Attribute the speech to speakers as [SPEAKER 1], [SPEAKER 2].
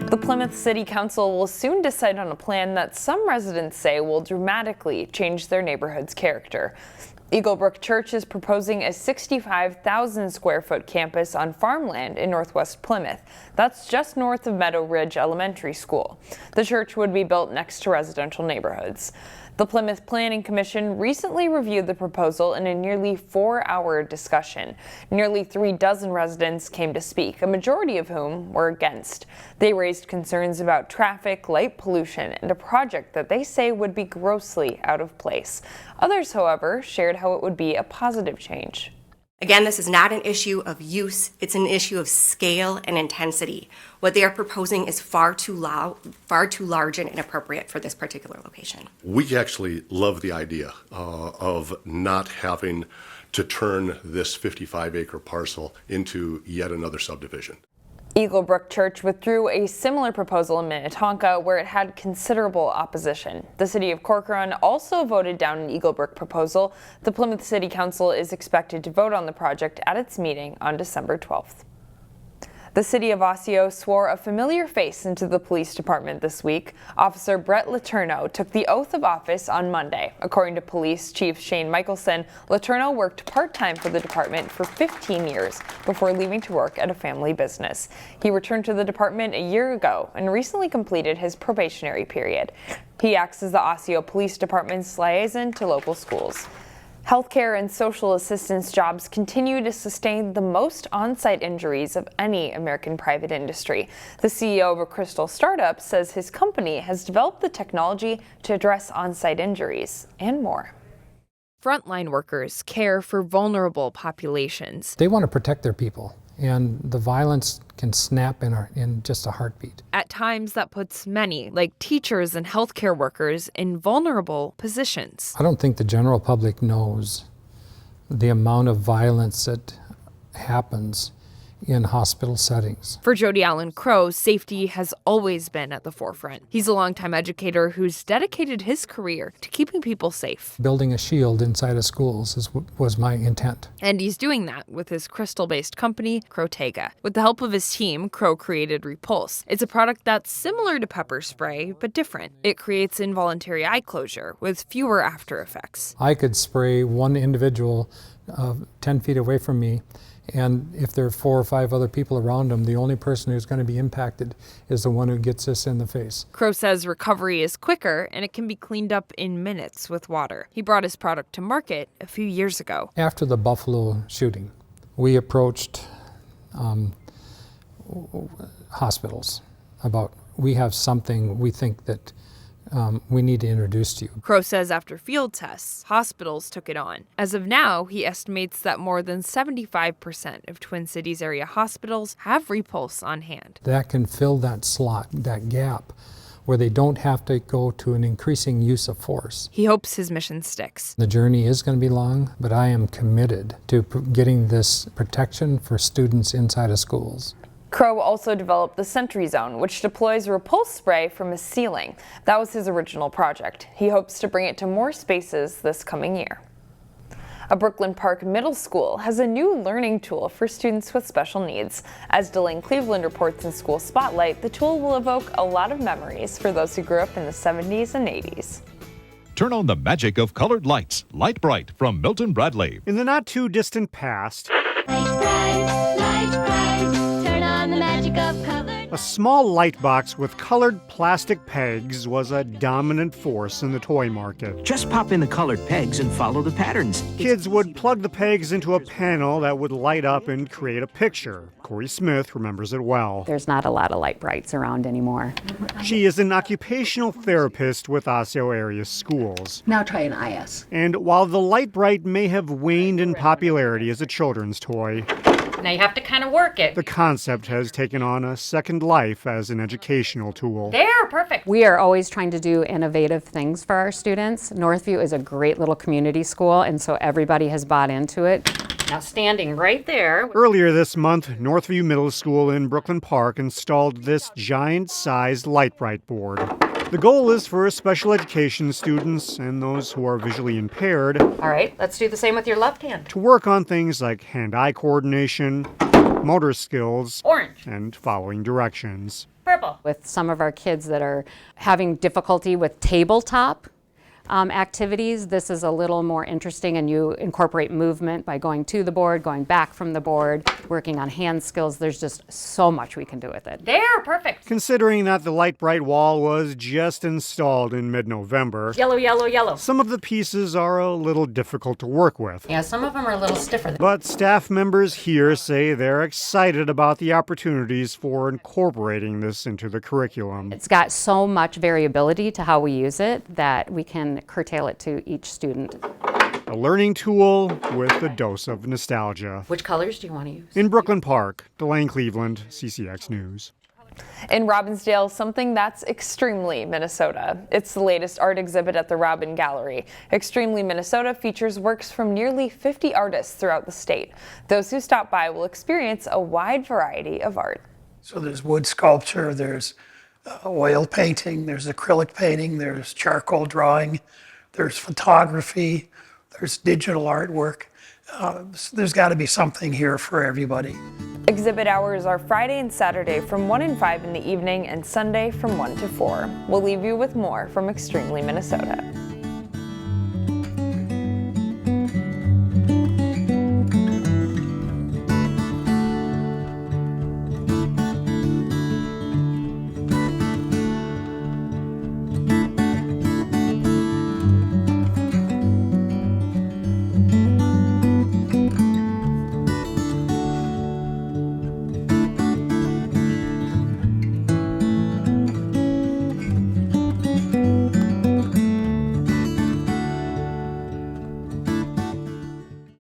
[SPEAKER 1] The Plymouth City Council will soon decide on a plan that some residents say will dramatically change their neighborhood's character. Eaglebrook Church is proposing a 65,000 square foot campus on farmland in northwest Plymouth. That's just north of Meadow Ridge Elementary School. The church would be built next to residential neighborhoods. The Plymouth Planning Commission recently reviewed the proposal in a nearly 4-hour discussion. Nearly 36 residents came to speak, a majority of whom were against. They raised concerns about traffic, light pollution, and a project that they say would be grossly out of place. Others, however, shared how it would be a positive change.
[SPEAKER 2] Again, this is not an issue of use, it's an issue of scale and intensity. What they are proposing is far too large and inappropriate for this particular location.
[SPEAKER 3] We actually love the idea of not having to turn this 55-acre parcel into yet another subdivision.
[SPEAKER 1] Eaglebrook Church withdrew a similar proposal in Minnetonka where it had considerable opposition. The city of Corcoran also voted down an Eaglebrook proposal. The Plymouth City Council is expected to vote on the project at its meeting on December 12th. The city of Osseo swore a familiar face into the police department this week. Officer Brett Letourneau took the oath of office on Monday. According to Police Chief Shane Michelson, Letourneau worked part-time for the department for 15 years before leaving to work at a family business. He returned to the department a year ago and recently completed his probationary period. He acts as the Osseo Police Department's liaison to local schools. Healthcare and social assistance jobs continue to sustain the most on-site injuries of any American private industry. The CEO of a Crystal startup says his company has developed the technology to address on-site injuries and more. Frontline workers care for vulnerable populations.
[SPEAKER 4] They want to protect their people, and the violence can snap in just a heartbeat.
[SPEAKER 1] At times, that puts many, like teachers and healthcare workers, in vulnerable positions.
[SPEAKER 4] I don't think the general public knows the amount of violence that happens in hospital settings.
[SPEAKER 1] For Jody Allen Crow, safety has always been at the forefront. He's a longtime educator who's dedicated his career to keeping people safe.
[SPEAKER 4] Building a shield inside of schools was my intent.
[SPEAKER 1] And he's doing that with his crystal-based company, Crotega. With the help of his team, Crow created Repulse. It's a product that's similar to pepper spray, but different. It creates involuntary eye closure with fewer after effects.
[SPEAKER 4] I could spray one individual 10 feet away from me, and if there are 4 or 5 other people around them, the only person who's going to be impacted is the one who gets this in the face.
[SPEAKER 1] Crow says recovery is quicker and it can be cleaned up in minutes with water. He brought his product to market a few years ago.
[SPEAKER 4] After the Buffalo shooting, we approached hospitals about, we have something we think that we need to introduce to you.
[SPEAKER 1] Crow says after field tests, hospitals took it on. As of now, he estimates that more than 75% of Twin Cities area hospitals have Repulse on hand.
[SPEAKER 4] That can fill that slot, that gap, where they don't have to go to an increasing use of force.
[SPEAKER 1] He hopes his mission sticks.
[SPEAKER 4] The journey is going to be long, but I am committed to getting this protection for students inside of schools.
[SPEAKER 1] Crow also developed the Sentry Zone, which deploys Repulse spray from a ceiling. That was his original project. He hopes to bring it to more spaces this coming year. A Brooklyn Park middle school has a new learning tool for students with special needs. As Delane Cleveland reports in School Spotlight, the tool will evoke a lot of memories for those who grew up in the 70s and 80s.
[SPEAKER 5] Turn on the magic of colored lights. Light Brite from Milton Bradley.
[SPEAKER 6] In the not-too-distant past,
[SPEAKER 7] Light bright, turn on the magic of color.
[SPEAKER 6] a small light box with colored plastic pegs was a dominant force in the toy market.
[SPEAKER 8] Just pop in the colored pegs and follow the patterns.
[SPEAKER 6] Kids would plug the pegs into a panel that would light up and create a picture. Corey Smith remembers it well.
[SPEAKER 9] There's not a lot of light brights around anymore.
[SPEAKER 6] She is an occupational therapist with Osseo area schools.
[SPEAKER 10] Now try an IS.
[SPEAKER 6] And while the Light Bright may have waned in popularity as a children's toy,
[SPEAKER 11] now you have to kind of work it.
[SPEAKER 6] The concept has taken on a second life as an educational tool.
[SPEAKER 11] There, perfect.
[SPEAKER 9] We are always trying to do innovative things for our students. Northview is a great little community school, and so everybody has bought into it.
[SPEAKER 11] Now standing right there.
[SPEAKER 6] Earlier this month, Northview Middle School in Brooklyn Park installed this giant-sized Light Bright board. The goal is for special education students and those who are visually impaired.
[SPEAKER 11] All right, let's do the same with your left hand.
[SPEAKER 6] To work on things like hand-eye coordination, motor skills,
[SPEAKER 11] orange,
[SPEAKER 6] and following directions.
[SPEAKER 11] Purple. triple.
[SPEAKER 9] With some of our kids that are having difficulty with tabletop activities, this is a little more interesting, and you incorporate movement by going to the board, going back from the board, working on hand skills. There's just so much we can do with it.
[SPEAKER 11] There, perfect.
[SPEAKER 6] Considering that the Lite Brite wall was just installed in mid-November,
[SPEAKER 11] Yellow, yellow, yellow.
[SPEAKER 6] some of the pieces are a little difficult to work with.
[SPEAKER 11] Yeah, some of them are a little stiffer.
[SPEAKER 6] But staff members here say they're excited about the opportunities for incorporating this into the curriculum.
[SPEAKER 9] It's got so much variability to how we use it that we can curtail it to each student.
[SPEAKER 6] A learning tool with a dose of nostalgia.
[SPEAKER 11] Which colors do you want to use?
[SPEAKER 6] In Brooklyn Park, Delane Cleveland, CCX News.
[SPEAKER 1] In Robbinsdale, something that's extremely Minnesota. It's the latest art exhibit at the Robbin Gallery. Extremely Minnesota features works from nearly 50 artists throughout the state. Those who stop by will experience a wide variety of art.
[SPEAKER 10] So there's wood sculpture, there's oil painting, there's acrylic painting, there's charcoal drawing, there's photography, there's digital artwork. There's got to be something here for everybody.
[SPEAKER 1] Exhibit hours are Friday and Saturday from 1 and 5 in the evening and Sunday from 1 to 4. We'll leave you with more from Extremely Minnesota.